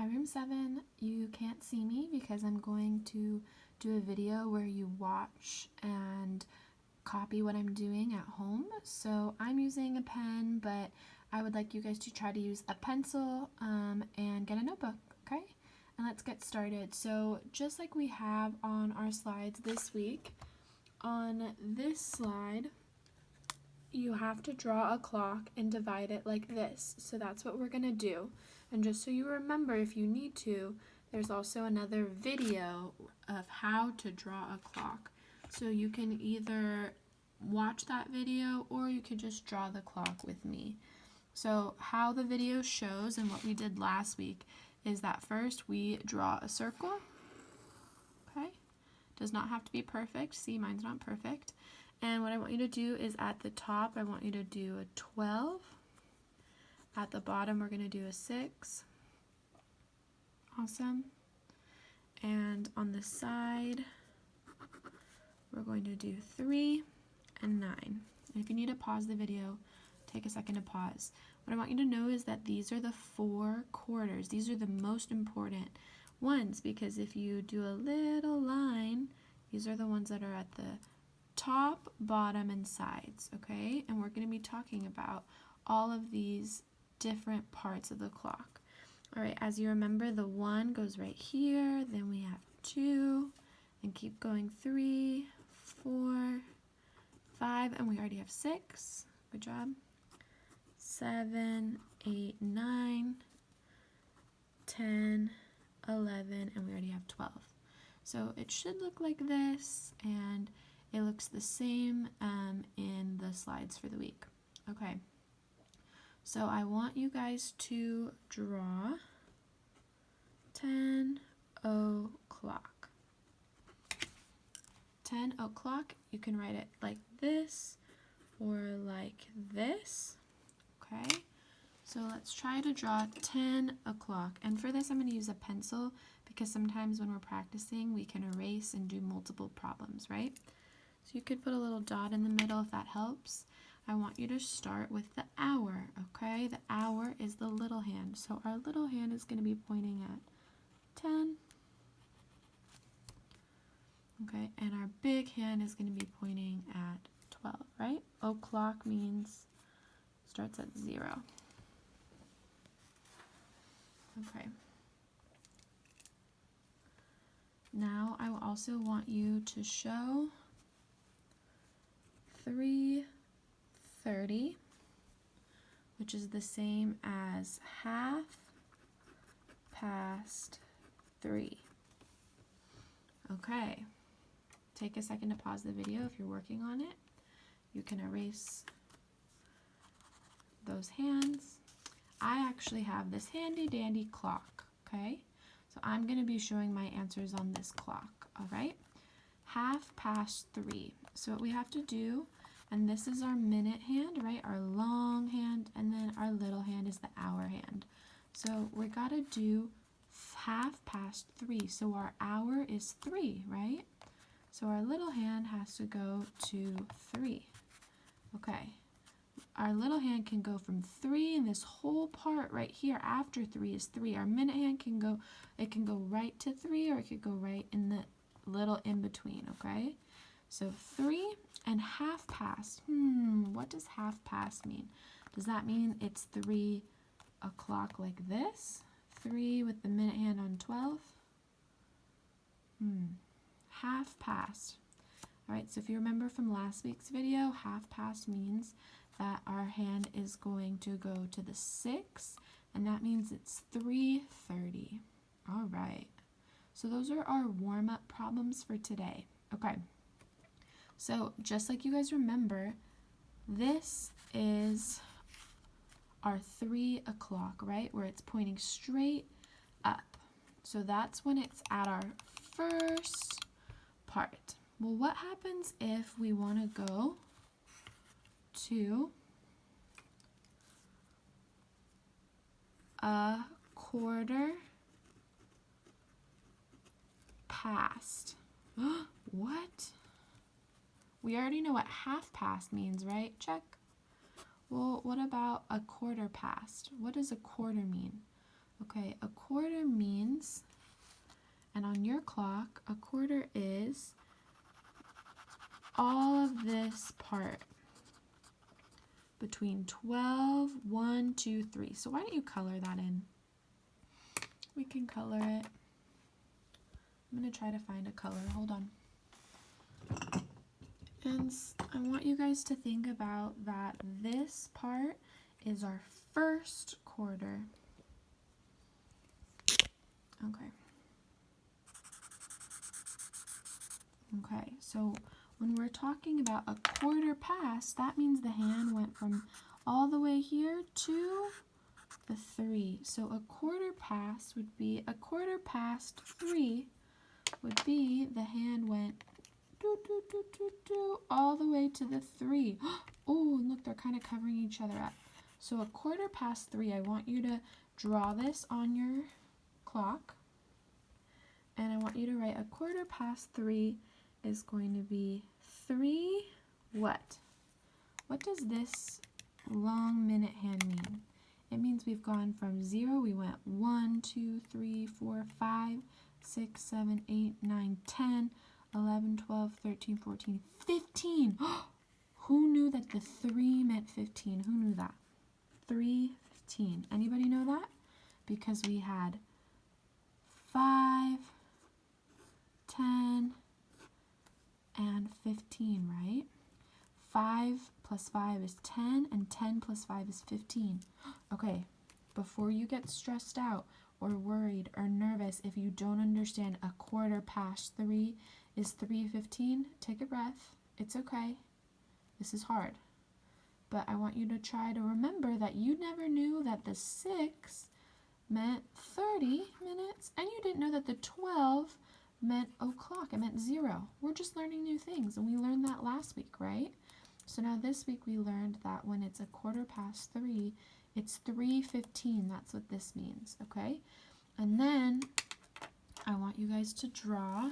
room 7, you can't see me because I'm going to do a video where you watch and copy what I'm doing at home. So I'm using a pen, but I would like you guys to try to use a pencil and get a notebook, okay? And let's get started. So just like we have on our slides this week, on this slide, you have to draw a clock and divide it like this. So that's what we're gonna do. And just so you remember, if you need to, there's also another video of how to draw a clock. So you can either watch that video or you could just draw the clock with me. So how the video shows and what we did last week is that first we draw a circle, okay? Does not have to be perfect. See, mine's not perfect. And what I want you to do is at the top, I want you to do a 12. At the bottom, we're going to do a 6. Awesome. And on the side, we're going to do 3 and 9. And if you need to pause the video, take a second to pause. What I want you to know is that these are the 4 quarters. These are the most important ones because if you do a little line, these are the ones that are at the top, bottom, and sides, okay? And we're going to be talking about all of these different parts of the clock. All right, as you remember, the 1 goes right here, then we have 2, and keep going 3, 4, 5, and we already have 6. Good job. 7, 8, 9, 10, 11, and we already have 12. So it should look like this, and it looks the same in the slides for the week. Okay, so I want you guys to draw 10 o'clock. 10 o'clock, you can write it like this or like this, okay? So let's try to draw 10 o'clock. And for this, I'm going to use a pencil because sometimes when we're practicing, we can erase and do multiple problems, right? So you could put a little dot in the middle if that helps. I want you to start with the hour, okay? The hour is the little hand. So our little hand is going to be pointing at 10. Okay, and our big hand is going to be pointing at 12, right? O'clock means starts at 0. Okay. Now I also want you to show 3:30, which is the same as 3:30. Okay, take a second to pause the video if you're working on it. You can erase those hands. I actually have this handy dandy clock, okay? So I'm going to be showing my answers on this clock, all right? 3:30. So what we have to do, and this is our minute hand, right? Our long hand, and then our little hand is the hour hand. So we got to do 3:30. So our hour is 3, right? So our little hand has to go to 3. Okay. Our little hand can go from 3, and this whole part right here after 3 is 3. Our minute hand can go right to 3, or it could go right in the little in between, okay? So 3 and 3:30. What does 3:30 mean? Does that mean it's 3 o'clock like this? 3 with the minute hand on 12? 3:30. All right, so if you remember from last week's video, 3:30 means that our hand is going to go to the 6, and that means it's 3:30. All right, so those are our warm-up problems for today. Okay, so just like you guys remember, this is our 3 o'clock, right, where it's pointing straight up. So that's when it's at our first part. Well, what happens if we want to go to a quarter past? What? We already know what 3:30 means, right? Check. Well, what about a quarter past? What does a quarter mean? Okay, a quarter means, and on your clock, a quarter is all of this part between 12, 1, 2, 3. So why don't you color that in? We can color it. I'm going to try to find a color. Hold on. And I want you guys to think about that this part is our first quarter. Okay. Okay, so when we're talking about a quarter past, that means the hand went from all the way here to the 3. So a quarter past would be, a quarter past 3 would be the hand went all the way to the 3. Oh, look, they're kind of covering each other up. So a quarter past 3, I want you to draw this on your clock. And I want you to write a quarter past 3 is going to be 3 what? What does this long minute hand mean? It means we've gone from 0, we went 1, 2, 3, 4, 5, 6, 7, 8, 9, 10, 11, 12, 13, 14, 15. Who knew that the 3 meant 15? Who knew that? 3, 15. Anybody know that? Because we had 5, 10, and 15, right? 5 plus 5 is 10, and 10 plus 5 is 15. Okay, before you get stressed out or worried or nervous if you don't understand a quarter past 3 is 3:15, take a breath. It's okay. This is hard. But I want you to try to remember that you never knew that the 6 meant 30 minutes, and you didn't know that the 12 meant o'clock. It meant 0. We're just learning new things, and we learned that last week, right? So now this week we learned that when it's a quarter past 3, it's 3:15. That's what this means, okay? And then I want you guys to draw.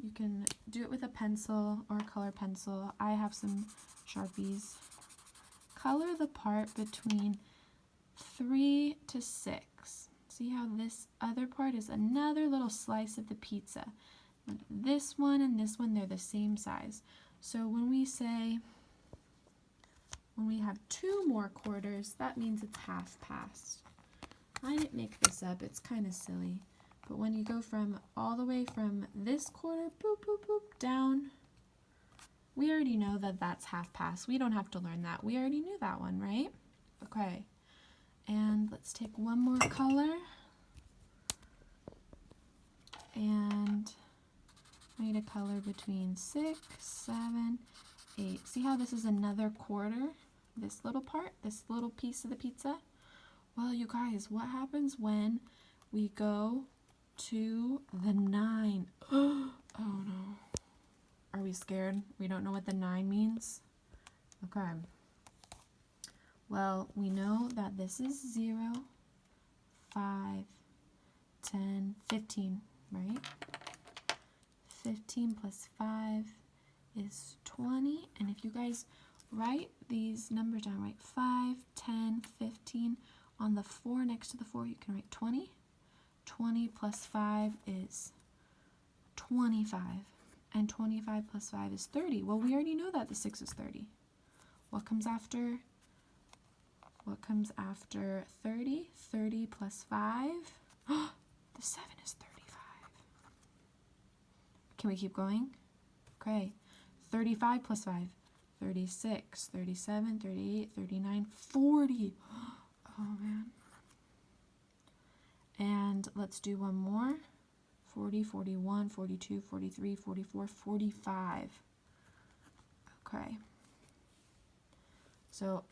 You can do it with a pencil or a color pencil. I have some Sharpies. Color the part between 3 to 6. See how this other part is another little slice of the pizza. This one and this one, they're the same size. So when we say, when we have 2 more quarters, that means it's half past. I didn't make this up, it's kind of silly. But when you go from all the way from this quarter, boop, boop, boop, down, we already know that that's half past. We don't have to learn that. We already knew that one, right? Okay. And let's take one more color. And I need a color between 6, 7, 8. See how this is another quarter? This little part, this little piece of the pizza? Well, you guys, what happens when we go to the 9? Oh no. Are we scared? We don't know what the 9 means? Okay. Well, we know that this is 0, 5, 10, 15, right? 15 plus 5 is 20. And if you guys write these numbers down, right? 5, 10, 15. On the 4 next to the 4, you can write 20. 20 plus 5 is 25. And 25 plus 5 is 30. Well, we already know that the 6 is 30. What comes after? What comes after 30? 30 plus 5. The 7 is 35. Can we keep going? Okay. 35 plus 5. 36, 37, 38, 39, 40. Oh, man. And let's do one more. 40, 41, 42, 43, 44, 45. Okay. So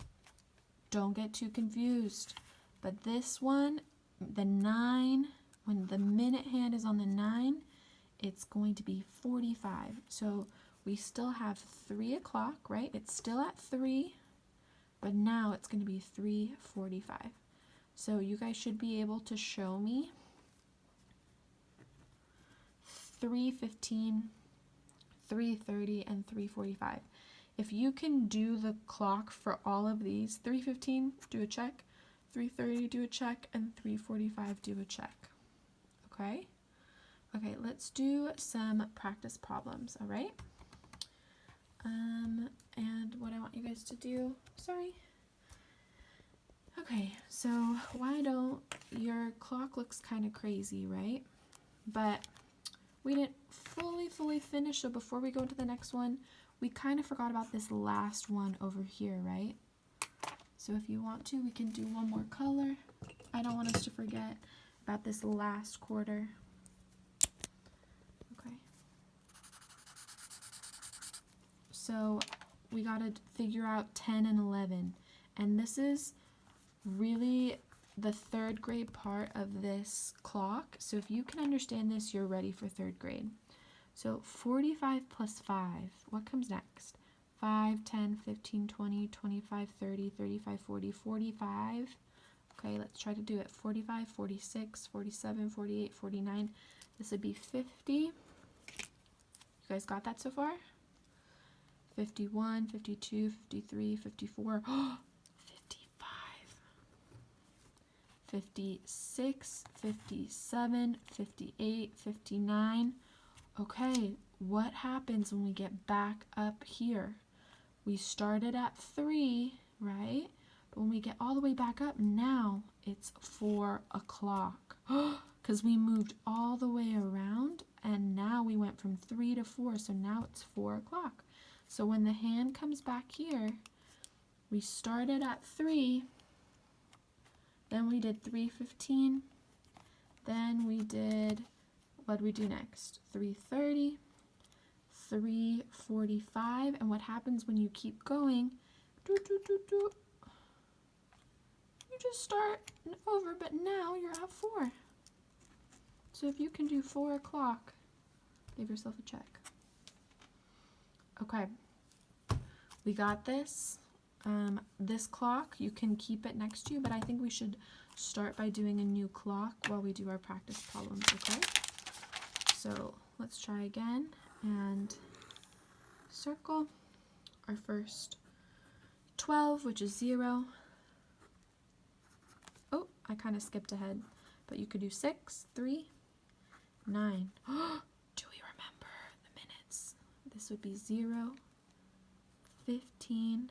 don't get too confused. But this one, the 9, when the minute hand is on the 9, it's going to be 45. So we still have 3 o'clock, right? It's still at 3, but now it's going to be 3:45. So you guys should be able to show me 3:15, 3:30, and 3:45. If you can do the clock for all of these, 3:15, do a check. 3:30 do a check, and 3:45 do a check. Okay? Okay, let's do some practice problems, all right? And what I want you guys to do, sorry. Okay, so why don't, your clock looks kind of crazy, right? But we didn't fully finish, so before we go to the next one, we kind of forgot about this last one over here, right? So if you want to, we can do one more color. I don't want us to forget about this last quarter. Okay. So we got to figure out 10 and 11. And this is really the third grade part of this clock. So if you can understand this, you're ready for third grade. So 45 plus 5, what comes next? 5, 10, 15, 20, 25, 30, 35, 40, 45. Okay, let's try to do it. 45, 46, 47, 48, 49. This would be 50. You guys got that so far? 51, 52, 53, 54. 55. 56, 57, 58, 59. Okay, what happens when we get back up here? We started at 3, right? But when we get all the way back up, now it's 4 o'clock. Because we moved all the way around, and now we went from 3 to 4, so now it's 4 o'clock. So when the hand comes back here, we started at 3, then we did 3:15, then we did, what did we do next? 3:30, 3:45, and what happens when you keep going? You just start over, but now you're at 4. So if you can do 4 o'clock, give yourself a check. Okay, we got this. This clock, you can keep it next to you, but I think we should start by doing a new clock while we do our practice problems, okay? So let's try again and circle our first 12, which is 0. Oh, I kind of skipped ahead, but you could do 6, 3, 9. Do we remember the minutes? This would be 0, 15,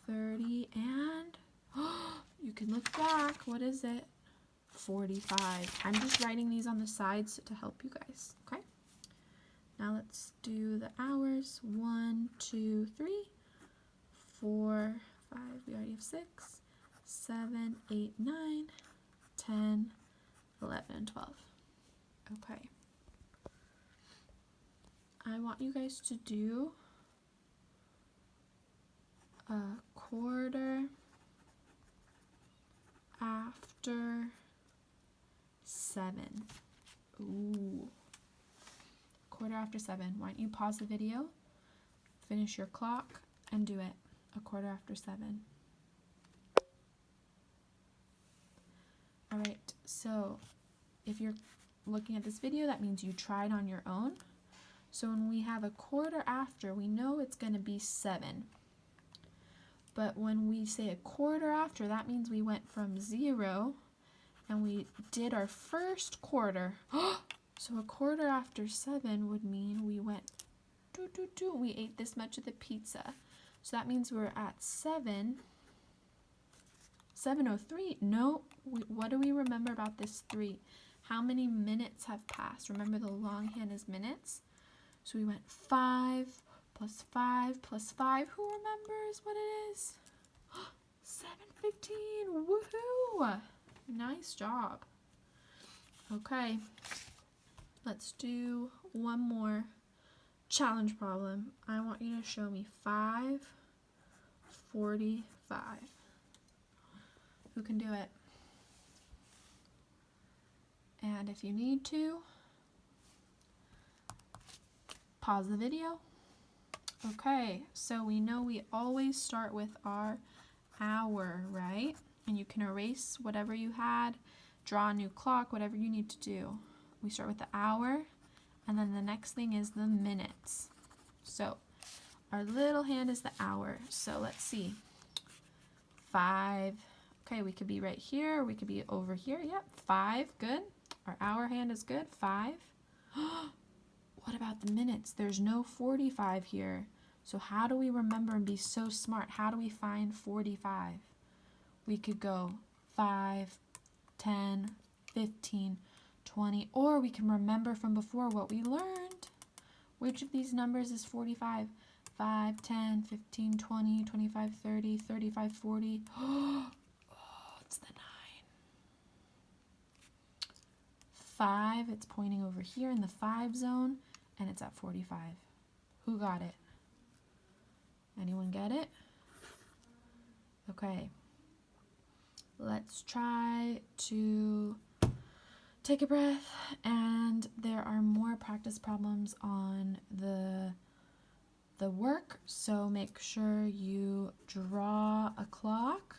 30, and you can look back. What is it? 45. I'm just writing these on the sides to help you guys, okay? Now let's do the hours. 1, 2, 3, 4, 5. We already have 6, 7, 8, 9, 10, 11, and 12. Okay. I want you guys to do a quarter after 7. Ooh. Quarter after 7. Why don't you pause the video, finish your clock, and do it. A quarter after 7. Alright, so if you're looking at this video, that means you tried on your own. So when we have a quarter after, we know it's going to be 7. But when we say a quarter after, that means we went from 0 and we did our first quarter. So a quarter after 7 would mean we went we ate this much of the pizza. So that means we're at 7:03. No, what do we remember about this 3? How many minutes have passed? Remember the longhand is minutes. So we went 5 plus 5 plus 5. Who remembers what it is? 7:15. Woohoo! Nice job. Okay, let's do one more challenge problem. I want you to show me 5:45. Who can do it? And if you need to, pause the video. Okay, so we know we always start with our hour, right? And you can erase whatever you had, draw a new clock, whatever you need to do. We start with the hour, and then the next thing is the minutes. So our little hand is the hour. So let's see. 5, Okay, we could be right here, we could be over here. Yep, 5, good. Our hour hand is good, 5. What about the minutes? There's no 45 here. So how do we remember and be so smart? How do we find 45? We could go 5, 10, 15, 20, or we can remember from before what we learned. Which of these numbers is 45? 5, 10, 15, 20, 25, 30, 35, 40. Oh, it's the 9. 5, it's pointing over here in the 5 zone, and it's at 45. Who got it? Anyone get it? Okay. Let's try to take a breath, and there are more practice problems on the work, so make sure you draw a clock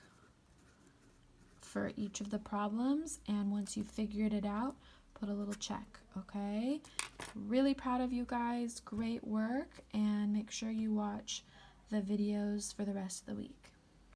for each of the problems, and once you've figured it out, put a little check, okay? Really proud of you guys, great work, and make sure you watch the videos for the rest of the week.